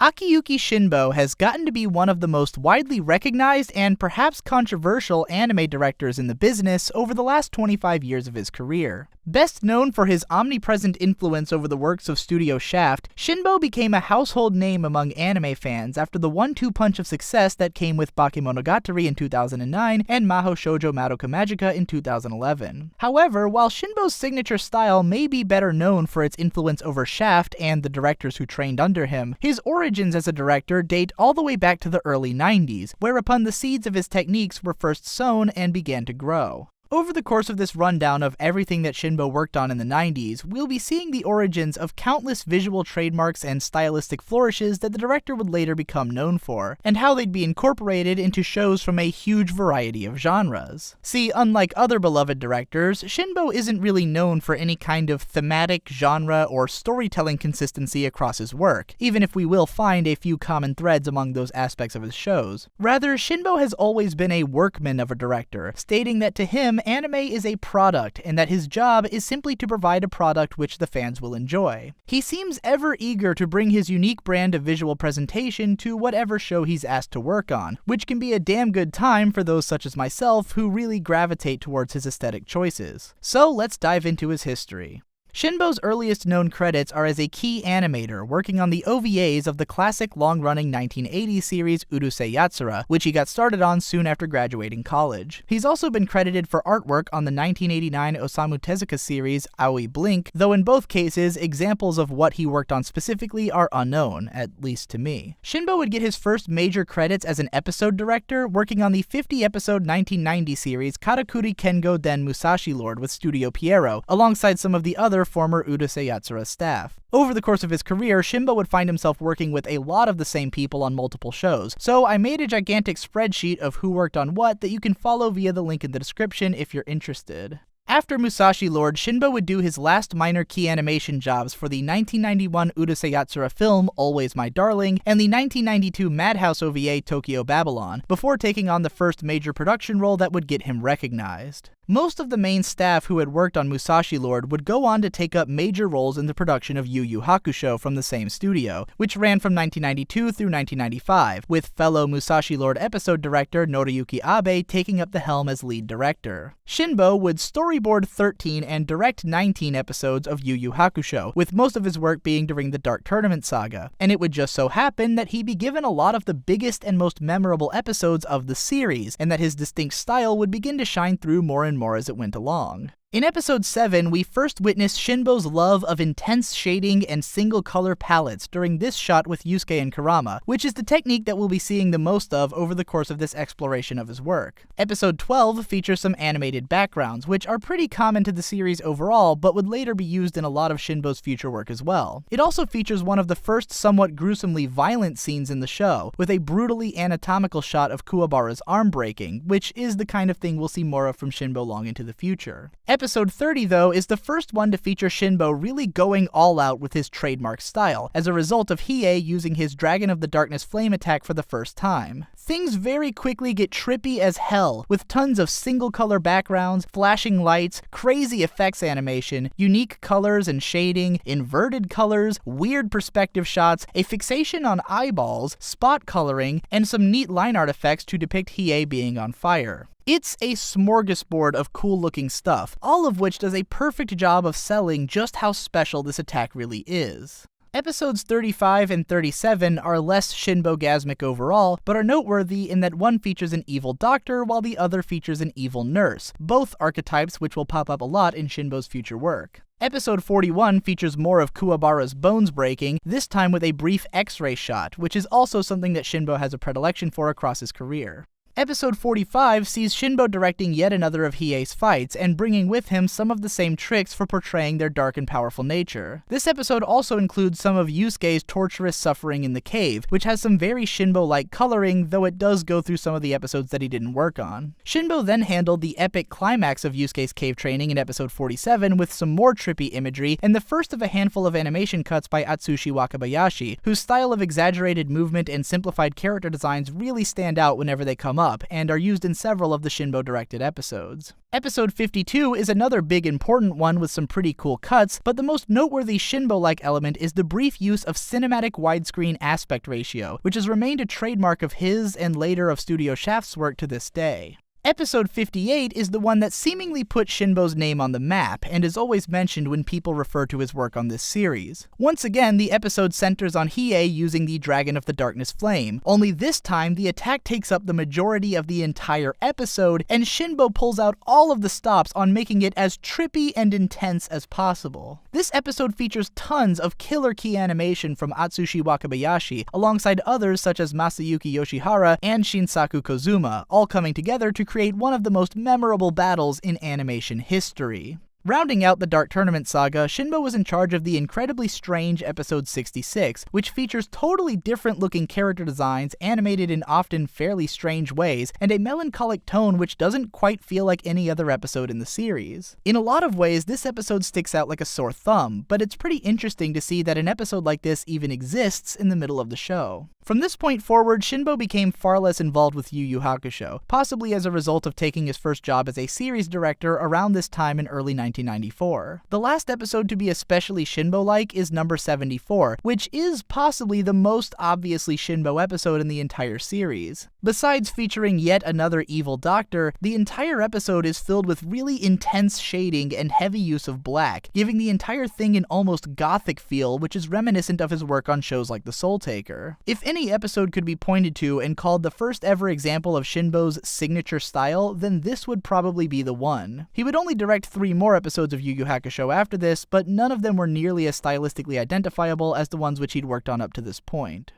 Akiyuki Shinbo has gotten to be one of the most widely recognized and perhaps controversial anime directors in the business over the last 25 years of his career. Best known for his omnipresent influence over the works of Studio Shaft, Shinbo became a household name among anime fans after the one-two punch of success that came with Bakemonogatari in 2009 and Mahou Shoujo Madoka Magica in 2011. However, while Shinbo's signature style may be better known for its influence over Shaft and the directors who trained under him, his origins as a director date all the way back to the early 90s, whereupon the seeds of his techniques were first sown and began to grow. Over the course of this rundown of everything that Shinbo worked on in the 90s, we'll be seeing the origins of countless visual trademarks and stylistic flourishes that the director would later become known for, and how they'd be incorporated into shows from a huge variety of genres. See, unlike other beloved directors, Shinbo isn't really known for any kind of thematic, genre, or storytelling consistency across his work, even if we will find a few common threads among those aspects of his shows. Rather, Shinbo has always been a workman of a director, stating that to him, anime is a product, and that his job is simply to provide a product which the fans will enjoy. He seems ever eager to bring his unique brand of visual presentation to whatever show he's asked to work on, which can be a damn good time for those such as myself who really gravitate towards his aesthetic choices. So let's dive into his history. Shinbo's earliest known credits are as a key animator, working on the OVAs of the classic long-running 1980s series Urusei Yatsura, which he got started on soon after graduating college. He's also been credited for artwork on the 1989 Osamu Tezuka series Aoi Blink, though in both cases, examples of what he worked on specifically are unknown, at least to me. Shinbo would get his first major credits as an episode director, working on the 50-episode 1990 series Karakuri Kengo Den Musashi Lord with Studio Pierrot, alongside some of the other former Urusei Yatsura staff. Over the course of his career, Shinbo would find himself working with a lot of the same people on multiple shows, so I made a gigantic spreadsheet of who worked on what that you can follow via the link in the description if you're interested. After Musashi Lord, Shinbo would do his last minor key animation jobs for the 1991 Urusei Yatsura film Always My Darling and the 1992 Madhouse OVA Tokyo Babylon, before taking on the first major production role that would get him recognized. Most of the main staff who had worked on Musashi Lord would go on to take up major roles in the production of Yu Yu Hakusho from the same studio, which ran from 1992 through 1995, with fellow Musashi Lord episode director Noriyuki Abe taking up the helm as lead director. Shinbo would storyboard 13 and direct 19 episodes of Yu Yu Hakusho, with most of his work being during the Dark Tournament saga, and it would just so happen that he'd be given a lot of the biggest and most memorable episodes of the series, and that his distinct style would begin to shine through more and more as it went along. In episode 7, we first witnessed Shinbo's love of intense shading and single-color palettes during this shot with Yusuke and Kurama, which is the technique that we'll be seeing the most of over the course of this exploration of his work. Episode 12 features some animated backgrounds, which are pretty common to the series overall, but would later be used in a lot of Shinbo's future work as well. It also features one of the first somewhat gruesomely violent scenes in the show, with a brutally anatomical shot of Kuwabara's arm breaking, which is the kind of thing we'll see more of from Shinbo long into the future. Episode 30, though, is the first one to feature Shinbo really going all out with his trademark style, as a result of Hiei using his Dragon of the Darkness flame attack for the first time. Things very quickly get trippy as hell, with tons of single-color backgrounds, flashing lights, crazy effects animation, unique colors and shading, inverted colors, weird perspective shots, a fixation on eyeballs, spot coloring, and some neat line art effects to depict Hiei being on fire. It's a smorgasbord of cool-looking stuff, all of which does a perfect job of selling just how special this attack really is. Episodes 35 and 37 are less Shinbo-gasmic overall, but are noteworthy in that one features an evil doctor while the other features an evil nurse, both archetypes which will pop up a lot in Shinbo's future work. Episode 41 features more of Kuwabara's bones breaking, this time with a brief X-ray shot, which is also something that Shinbo has a predilection for across his career. Episode 45 sees Shinbo directing yet another of Hiei's fights, and bringing with him some of the same tricks for portraying their dark and powerful nature. This episode also includes some of Yusuke's torturous suffering in the cave, which has some very Shinbo-like coloring, though it does go through some of the episodes that he didn't work on. Shinbo then handled the epic climax of Yusuke's cave training in episode 47 with some more trippy imagery, and the first of a handful of animation cuts by Atsushi Wakabayashi, whose style of exaggerated movement and simplified character designs really stand out whenever they come up, up and are used in several of the Shinbo-directed episodes. Episode 52 is another big important one with some pretty cool cuts, but the most noteworthy Shinbo-like element is the brief use of cinematic widescreen aspect ratio, which has remained a trademark of his and later of Studio Shaft's work to this day. Episode 58 is the one that seemingly put Shinbo's name on the map, and is always mentioned when people refer to his work on this series. Once again, the episode centers on Hiei using the Dragon of the Darkness Flame, only this time the attack takes up the majority of the entire episode, and Shinbo pulls out all of the stops on making it as trippy and intense as possible. This episode features tons of killer key animation from Atsushi Wakabayashi, alongside others such as Masayuki Yoshihara and Shinsaku Kozuma, all coming together to create one of the most memorable battles in animation history. Rounding out the Dark Tournament saga, Shinbo was in charge of the incredibly strange episode 66, which features totally different looking character designs animated in often fairly strange ways, and a melancholic tone which doesn't quite feel like any other episode in the series. In a lot of ways, this episode sticks out like a sore thumb, but it's pretty interesting to see that an episode like this even exists in the middle of the show. From this point forward, Shinbo became far less involved with Yu Yu Hakusho, possibly as a result of taking his first job as a series director around this time in early 1994. The last episode to be especially Shinbo-like is number 74, which is possibly the most obviously Shinbo episode in the entire series. Besides featuring yet another evil doctor, the entire episode is filled with really intense shading and heavy use of black, giving the entire thing an almost gothic feel, which is reminiscent of his work on shows like The Soul Taker. If any episode could be pointed to and called the first ever example of Shinbo's signature style, then this would probably be the one. He would only direct 3 more episodes of Yu Yu Hakusho after this, but none of them were nearly as stylistically identifiable as the ones which he'd worked on up to this point.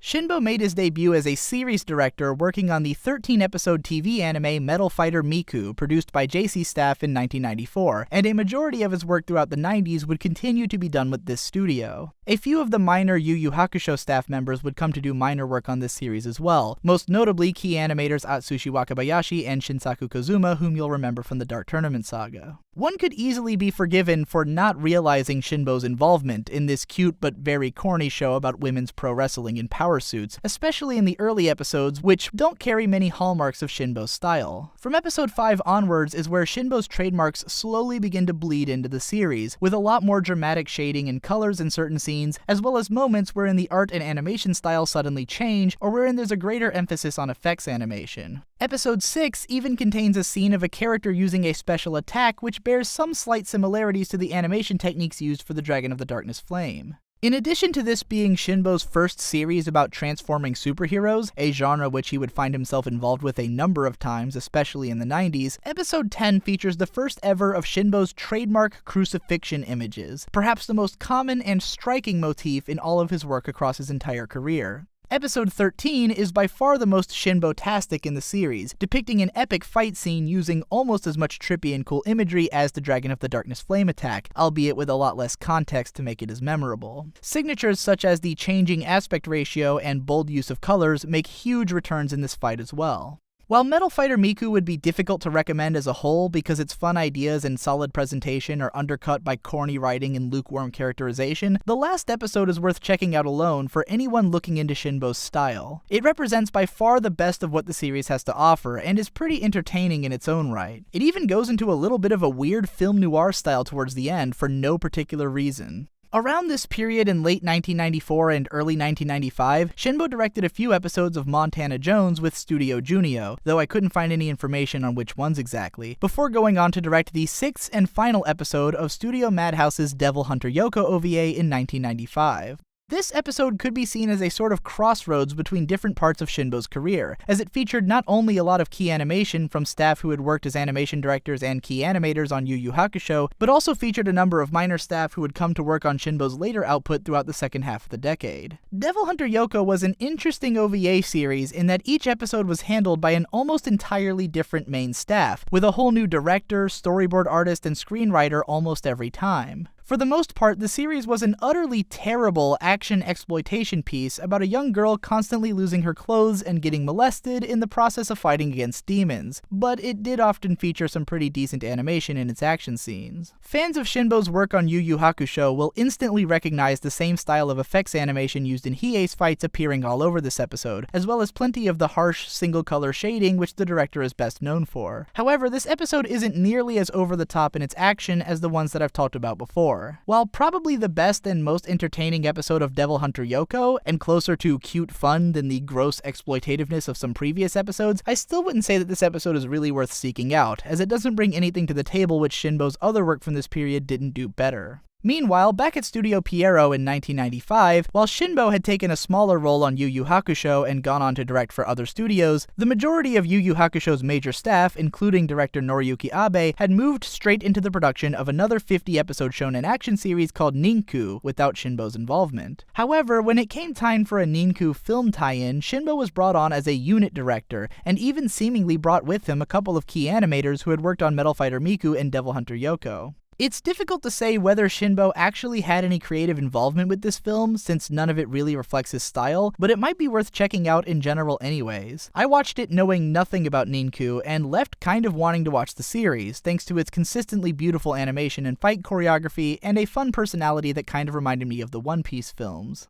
Shinbo made his debut as a series director working on the 13-episode TV anime Metal Fighter Miku, produced by JC Staff in 1994, and a majority of his work throughout the 90s would continue to be done with this studio. A few of the minor Yu Yu Hakusho staff members would come to do minor work on this series as well, most notably key animators Atsushi Wakabayashi and Shinsaku Kozuma, whom you'll remember from the Dark Tournament saga. One could easily be forgiven for not realizing Shinbo's involvement in this cute but very corny show about women's pro wrestling in power suits, especially in the early episodes, which don't carry many hallmarks of Shinbo's style. From episode 5 onwards is where Shinbo's trademarks slowly begin to bleed into the series, with a lot more dramatic shading and colors in certain scenes, as well as moments wherein the art and animation style suddenly change, or wherein there's a greater emphasis on effects animation. Episode 6 even contains a scene of a character using a special attack which bears some slight similarities to the animation techniques used for the Dragon of the Darkness Flame. In addition to this being Shinbo's first series about transforming superheroes, a genre which he would find himself involved with a number of times, especially in the 90s, Episode 10 features the first ever of Shinbo's trademark crucifixion images, perhaps the most common and striking motif in all of his work across his entire career. Episode 13 is by far the most Shinbo-tastic in the series, depicting an epic fight scene using almost as much trippy and cool imagery as the Dragon of the Darkness Flame attack, albeit with a lot less context to make it as memorable. Signatures such as the changing aspect ratio and bold use of colors make huge returns in this fight as well. While Metal Fighter Miku would be difficult to recommend as a whole because its fun ideas and solid presentation are undercut by corny writing and lukewarm characterization, the last episode is worth checking out alone for anyone looking into Shinbo's style. It represents by far the best of what the series has to offer, and is pretty entertaining in its own right. It even goes into a little bit of a weird film noir style towards the end for no particular reason. Around this period in late 1994 and early 1995, Shinbo directed a few episodes of Montana Jones with Studio Junio, though I couldn't find any information on which ones exactly, before going on to direct the 6th and final episode of Studio Madhouse's Devil Hunter Yoko OVA in 1995. This episode could be seen as a sort of crossroads between different parts of Shinbo's career, as it featured not only a lot of key animation from staff who had worked as animation directors and key animators on Yu Yu Hakusho, but also featured a number of minor staff who would come to work on Shinbo's later output throughout the second half of the decade. Devil Hunter Yoko was an interesting OVA series in that each episode was handled by an almost entirely different main staff, with a whole new director, storyboard artist, and screenwriter almost every time. For the most part, the series was an utterly terrible action exploitation piece about a young girl constantly losing her clothes and getting molested in the process of fighting against demons, but it did often feature some pretty decent animation in its action scenes. Fans of Shinbo's work on Yu Yu Hakusho will instantly recognize the same style of effects animation used in Hiei's fights appearing all over this episode, as well as plenty of the harsh, single-color shading which the director is best known for. However, this episode isn't nearly as over-the-top in its action as the ones that I've talked about before. While probably the best and most entertaining episode of Devil Hunter Yoko, and closer to cute fun than the gross exploitativeness of some previous episodes, I still wouldn't say that this episode is really worth seeking out, as it doesn't bring anything to the table which Shinbo's other work from this period didn't do better. Meanwhile, back at Studio Pierrot in 1995, while Shinbo had taken a smaller role on Yu Yu Hakusho and gone on to direct for other studios, the majority of Yu Yu Hakusho's major staff, including director Noriyuki Abe, had moved straight into the production of another 50-episode shonen action series called Ninku, without Shinbo's involvement. However, when it came time for a Ninku film tie-in, Shinbo was brought on as a unit director, and even seemingly brought with him a couple of key animators who had worked on Metal Fighter Miku and Devil Hunter Yoko. It's difficult to say whether Shinbo actually had any creative involvement with this film, since none of it really reflects his style, but it might be worth checking out in general anyways. I watched it knowing nothing about Ninku, and left kind of wanting to watch the series, thanks to its consistently beautiful animation and fight choreography, and a fun personality that kind of reminded me of the One Piece films.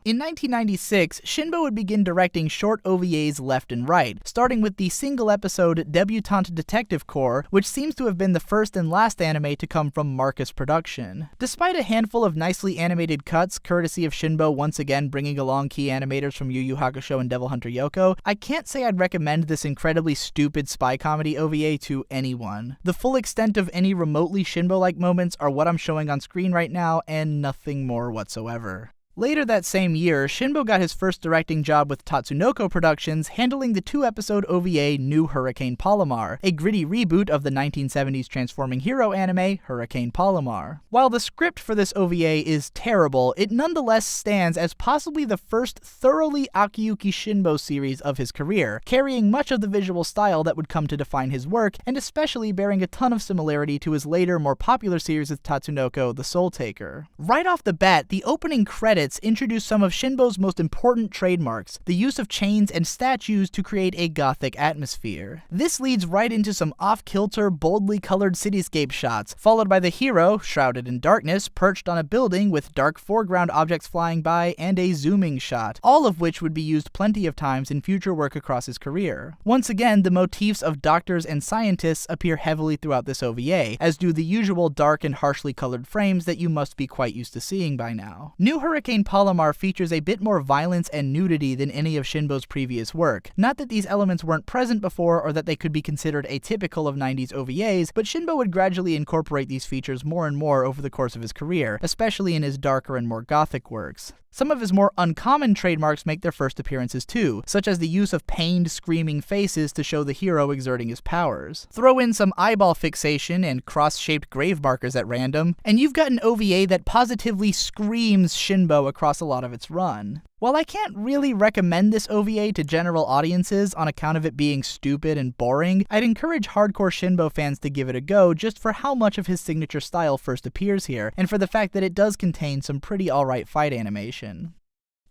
In 1996, Shinbo would begin directing short OVAs left and right, starting with the single-episode Debutante Detective Corps, which seems to have been the first and last anime to come from Marcus Production. Despite a handful of nicely animated cuts, courtesy of Shinbo once again bringing along key animators from Yu Yu Hakusho and Devil Hunter Yoko, I can't say I'd recommend this incredibly stupid spy comedy OVA to anyone. The full extent of any remotely Shinbo-like moments are what I'm showing on screen right now, and nothing more whatsoever. Later that same year, Shinbo got his first directing job with Tatsunoko Productions, handling the 2-episode OVA New Hurricane Palomar, a gritty reboot of the 1970s transforming hero anime Hurricane Palomar. While the script for this OVA is terrible, it nonetheless stands as possibly the first thoroughly Akiyuki Shinbo series of his career, carrying much of the visual style that would come to define his work, and especially bearing a ton of similarity to his later, more popular series with Tatsunoko, The Soul Taker. Right off the bat, the opening credits introduce some of Shinbo's most important trademarks, the use of chains and statues to create a gothic atmosphere. This leads right into some off-kilter, boldly colored cityscape shots, followed by the hero, shrouded in darkness, perched on a building with dark foreground objects flying by, and a zooming shot, all of which would be used plenty of times in future work across his career. Once again, the motifs of doctors and scientists appear heavily throughout this OVA, as do the usual dark and harshly colored frames that you must be quite used to seeing by now. New Hurricane Palomar features a bit more violence and nudity than any of Shinbo's previous work. Not that these elements weren't present before or that they could be considered atypical of 90s OVAs, but Shinbo would gradually incorporate these features more and more over the course of his career, especially in his darker and more gothic works. Some of his more uncommon trademarks make their first appearances too, such as the use of pained, screaming faces to show the hero exerting his powers. Throw in some eyeball fixation and cross-shaped grave markers at random, and you've got an OVA that positively screams Shinbo across a lot of its run. While I can't really recommend this OVA to general audiences on account of it being stupid and boring, I'd encourage hardcore Shinbo fans to give it a go just for how much of his signature style first appears here, and for the fact that it does contain some pretty alright fight animation.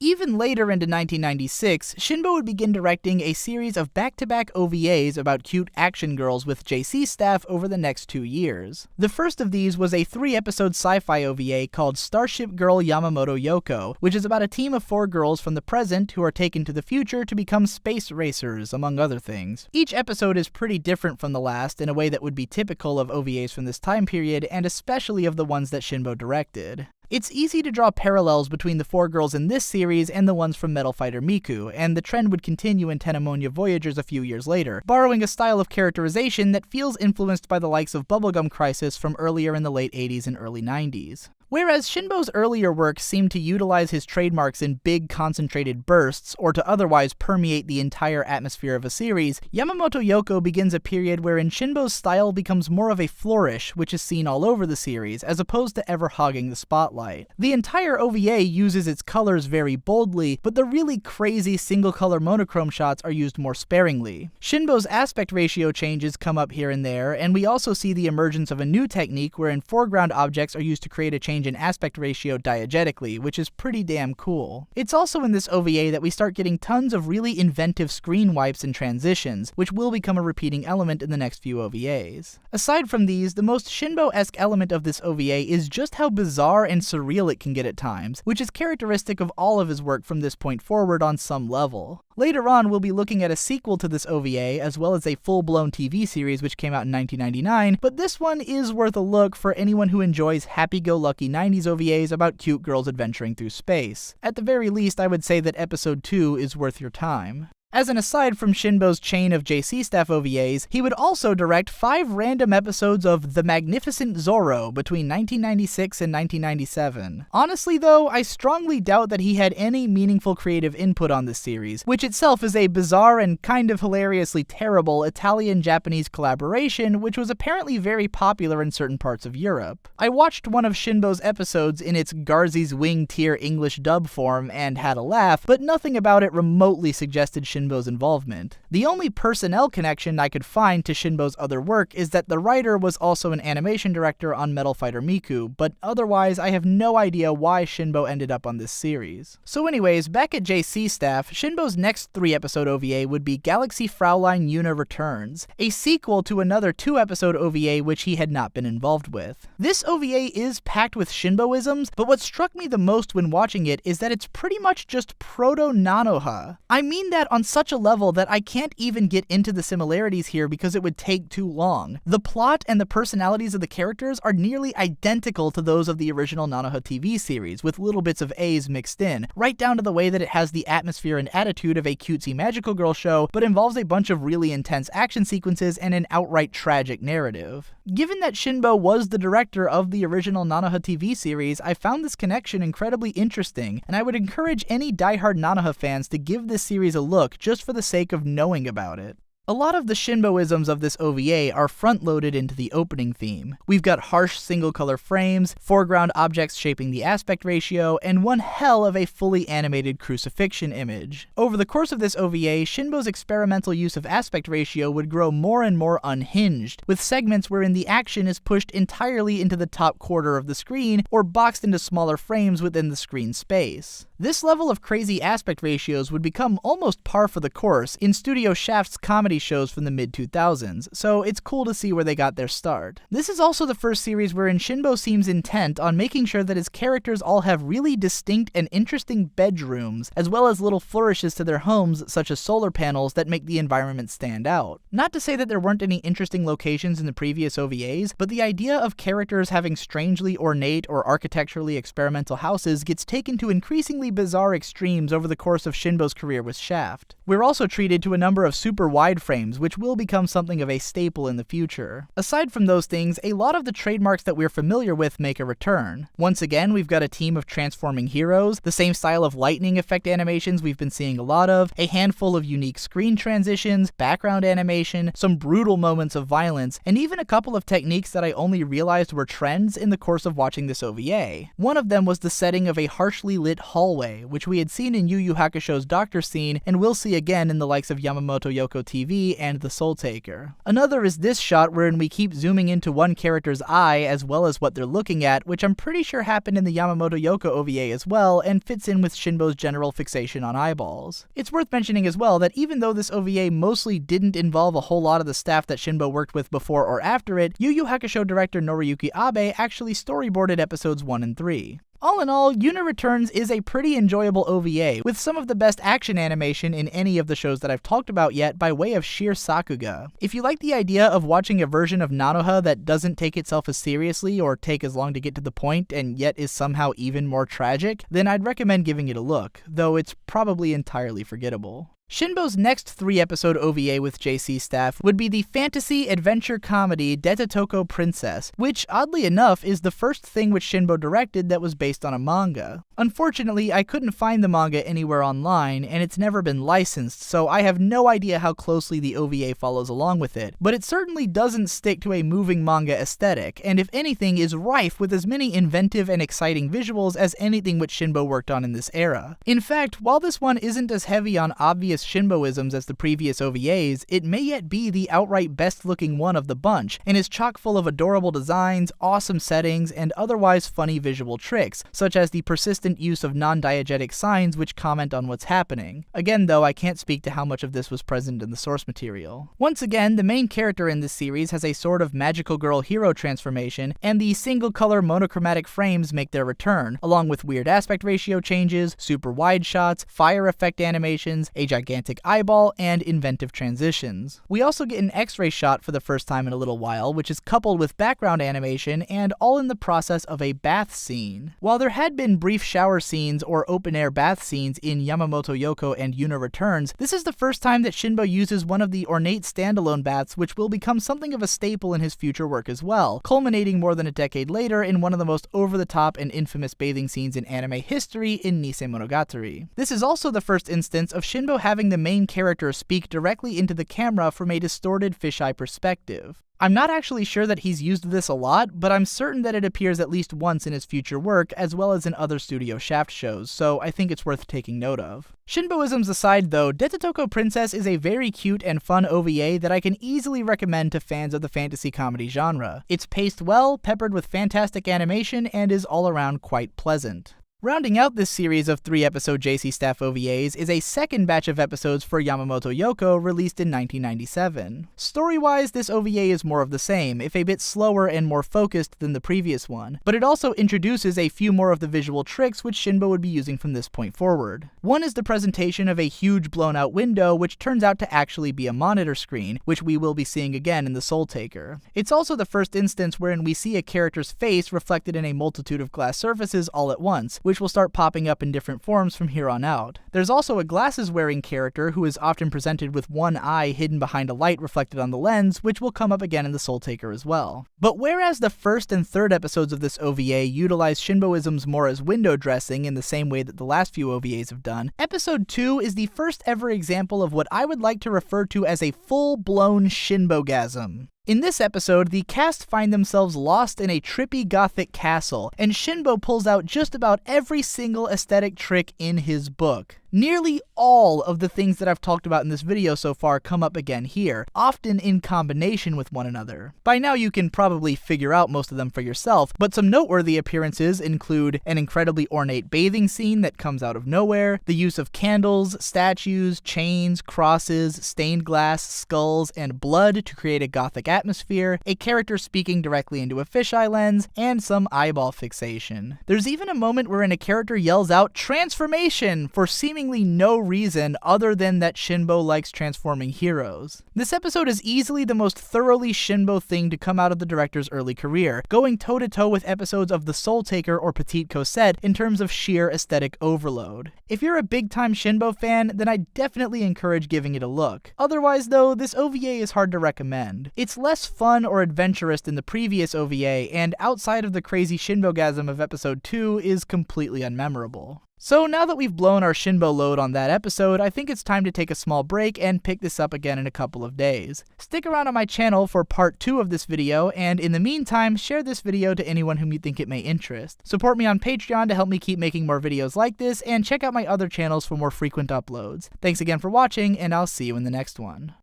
Even later into 1996, Shinbo would begin directing a series of back-to-back OVAs about cute action girls with JC staff over the next 2 years. The first of these was a 3-episode sci-fi OVA called Starship Girl Yamamoto Yoko, which is about a team of 4 girls from the present who are taken to the future to become space racers, among other things. Each episode is pretty different from the last in a way that would be typical of OVAs from this time period, and especially of the ones that Shinbo directed. It's easy to draw parallels between the 4 girls in this series and the ones from Metal Fighter Miku, and the trend would continue in Tenemonia Voyagers a few years later, borrowing a style of characterization that feels influenced by the likes of Bubblegum Crisis from earlier in the late 80s and early 90s. Whereas Shinbo's earlier works seemed to utilize his trademarks in big concentrated bursts, or to otherwise permeate the entire atmosphere of a series, Yamamoto Yoko begins a period wherein Shinbo's style becomes more of a flourish, which is seen all over the series, as opposed to ever hogging the spotlight. The entire OVA uses its colors very boldly, but the really crazy single-color monochrome shots are used more sparingly. Shinbo's aspect ratio changes come up here and there, and we also see the emergence of a new technique wherein foreground objects are used to create a change in aspect ratio diegetically, which is pretty damn cool. It's also in this OVA that we start getting tons of really inventive screen wipes and transitions, which will become a repeating element in the next few OVAs. Aside from these, the most Shinbo-esque element of this OVA is just how bizarre and surreal it can get at times, which is characteristic of all of his work from this point forward on some level. Later on, we'll be looking at a sequel to this OVA, as well as a full-blown TV series which came out in 1999, but this one is worth a look for anyone who enjoys happy-go-lucky 90s OVAs about cute girls adventuring through space. At the very least, I would say that episode 2 is worth your time. As an aside from Shinbo's chain of JC Staff OVAs, he would also direct 5 random episodes of The Magnificent Zorro between 1996 and 1997. Honestly though, I strongly doubt that he had any meaningful creative input on this series, which itself is a bizarre and kind of hilariously terrible Italian-Japanese collaboration which was apparently very popular in certain parts of Europe. I watched one of Shinbo's episodes in its Garzy's Wing tier English dub form and had a laugh, but nothing about it remotely suggested Shinbo's involvement. The only personnel connection I could find to Shinbo's other work is that the writer was also an animation director on Metal Fighter Miku, but otherwise I have no idea why Shinbo ended up on this series. So anyways, back at JC Staff, Shinbo's next 3-episode OVA would be Galaxy Fraulein Yuna Returns, a sequel to another 2-episode OVA which he had not been involved with. This OVA is packed with Shinboisms, but what struck me the most when watching it is that it's pretty much just proto-Nanoha. I mean that on such a level that I can't even get into the similarities here because it would take too long. The plot and the personalities of the characters are nearly identical to those of the original Nanoha TV series, with little bits of A's mixed in, right down to the way that it has the atmosphere and attitude of a cutesy magical girl show, but involves a bunch of really intense action sequences and an outright tragic narrative. Given that Shinbo was the director of the original Nanoha TV series, I found this connection incredibly interesting, and I would encourage any diehard Nanoha fans to give this series a look just for the sake of knowing about it. A lot of the Shinboisms of this OVA are front-loaded into the opening theme. We've got harsh single-color frames, foreground objects shaping the aspect ratio, and one hell of a fully animated crucifixion image. Over the course of this OVA, Shinbo's experimental use of aspect ratio would grow more and more unhinged, with segments wherein the action is pushed entirely into the top quarter of the screen, or boxed into smaller frames within the screen space. This level of crazy aspect ratios would become almost par for the course in Studio Shaft's comedy shows from the mid-2000s, so it's cool to see where they got their start. This is also the first series wherein Shinbo seems intent on making sure that his characters all have really distinct and interesting bedrooms, as well as little flourishes to their homes such as solar panels that make the environment stand out. Not to say that there weren't any interesting locations in the previous OVAs, but the idea of characters having strangely ornate or architecturally experimental houses gets taken to increasingly bizarre extremes over the course of Shinbo's career with Shaft. We're also treated to a number of super wide frames, which will become something of a staple in the future. Aside from those things, a lot of the trademarks that we're familiar with make a return. Once again, we've got a team of transforming heroes, the same style of lightning effect animations we've been seeing a lot of, a handful of unique screen transitions, background animation, some brutal moments of violence, and even a couple of techniques that I only realized were trends in the course of watching this OVA. One of them was the setting of a harshly lit hallway, which we had seen in Yu Yu Hakusho's Doctor Scene, and will see again in the likes of Yamamoto Yoko TV and The Soul Taker. Another is this shot wherein we keep zooming into one character's eye as well as what they're looking at, which I'm pretty sure happened in the Yamamoto Yoko OVA as well, and fits in with Shinbo's general fixation on eyeballs. It's worth mentioning as well that even though this OVA mostly didn't involve a whole lot of the staff that Shinbo worked with before or after it, Yu Yu Hakusho director Noriyuki Abe actually storyboarded episodes 1 and 3. All in all, Yuna Returns is a pretty enjoyable OVA, with some of the best action animation in any of the shows that I've talked about yet by way of sheer sakuga. If you like the idea of watching a version of Nanoha that doesn't take itself as seriously or take as long to get to the point and yet is somehow even more tragic, then I'd recommend giving it a look, though it's probably entirely forgettable. Shinbo's next 3-episode OVA with JC Staff would be the fantasy adventure comedy Detatoko Princess, which, oddly enough, is the first thing which Shinbo directed that was based on a manga. Unfortunately, I couldn't find the manga anywhere online, and it's never been licensed, so I have no idea how closely the OVA follows along with it, but it certainly doesn't stick to a moving manga aesthetic, and if anything is rife with as many inventive and exciting visuals as anything which Shinbo worked on in this era. In fact, while this one isn't as heavy on obvious Shinboisms as the previous OVAs, it may yet be the outright best-looking one of the bunch, and is chock full of adorable designs, awesome settings, and otherwise funny visual tricks, such as the persistent use of non-diegetic signs which comment on what's happening. Again though, I can't speak to how much of this was present in the source material. Once again, the main character in this series has a sort of magical girl hero transformation, and the single-color monochromatic frames make their return, along with weird aspect ratio changes, super wide shots, fire effect animations, a gigantic eyeball, and inventive transitions. We also get an X-ray shot for the first time in a little while, which is coupled with background animation, and all in the process of a bath scene. While there had been brief shower scenes or open-air bath scenes in Yamamoto Yoko and Yuna Returns, this is the first time that Shinbo uses one of the ornate standalone baths, which will become something of a staple in his future work as well, culminating more than a decade later in one of the most over-the-top and infamous bathing scenes in anime history in Nisei Monogatari. This is also the first instance of Shinbo having the main character speak directly into the camera from a distorted fisheye perspective. I'm not actually sure that he's used this a lot, but I'm certain that it appears at least once in his future work, as well as in other Studio Shaft shows, so I think it's worth taking note of. Shinboisms aside though, Detatoko Princess is a very cute and fun OVA that I can easily recommend to fans of the fantasy comedy genre. It's paced well, peppered with fantastic animation, and is all around quite pleasant. Rounding out this series of 3-episode JC Staff OVAs is a second batch of episodes for Yamamoto Yoko released in 1997. Story-wise, this OVA is more of the same, if a bit slower and more focused than the previous one, but it also introduces a few more of the visual tricks which Shinbo would be using from this point forward. One is the presentation of a huge blown-out window which turns out to actually be a monitor screen, which we will be seeing again in the Soul Taker. It's also the first instance wherein we see a character's face reflected in a multitude of glass surfaces all at once, which will start popping up in different forms from here on out. There's also a glasses-wearing character who is often presented with one eye hidden behind a light reflected on the lens, which will come up again in the Soul Taker as well. But whereas the first and third episodes of this OVA utilize Shinboisms more as window dressing in the same way that the last few OVAs have done, episode 2 is the first ever example of what I would like to refer to as a full-blown Shinbogasm. In this episode, the cast find themselves lost in a trippy gothic castle, and Shinbo pulls out just about every single aesthetic trick in his book. Nearly all of the things that I've talked about in this video so far come up again here, often in combination with one another. By now you can probably figure out most of them for yourself, but some noteworthy appearances include an incredibly ornate bathing scene that comes out of nowhere, the use of candles, statues, chains, crosses, stained glass, skulls, and blood to create a gothic atmosphere, a character speaking directly into a fisheye lens, and some eyeball fixation. There's even a moment wherein a character yells out "transformation" for seemingly no reason other than that Shinbo likes transforming heroes. This episode is easily the most thoroughly Shinbo thing to come out of the director's early career, going toe-to-toe with episodes of The Soul Taker or Petite Cosette in terms of sheer aesthetic overload. If you're a big-time Shinbo fan, then I definitely encourage giving it a look. Otherwise though, this OVA is hard to recommend. It's less fun or adventurous than the previous OVA, and outside of the crazy Shinbogasm of episode 2 is completely unmemorable. So now that we've blown our Shinbo load on that episode, I think it's time to take a small break and pick this up again in a couple of days. Stick around on my channel for part 2 of this video, and in the meantime, share this video to anyone whom you think it may interest. Support me on Patreon to help me keep making more videos like this, and check out my other channels for more frequent uploads. Thanks again for watching, and I'll see you in the next one.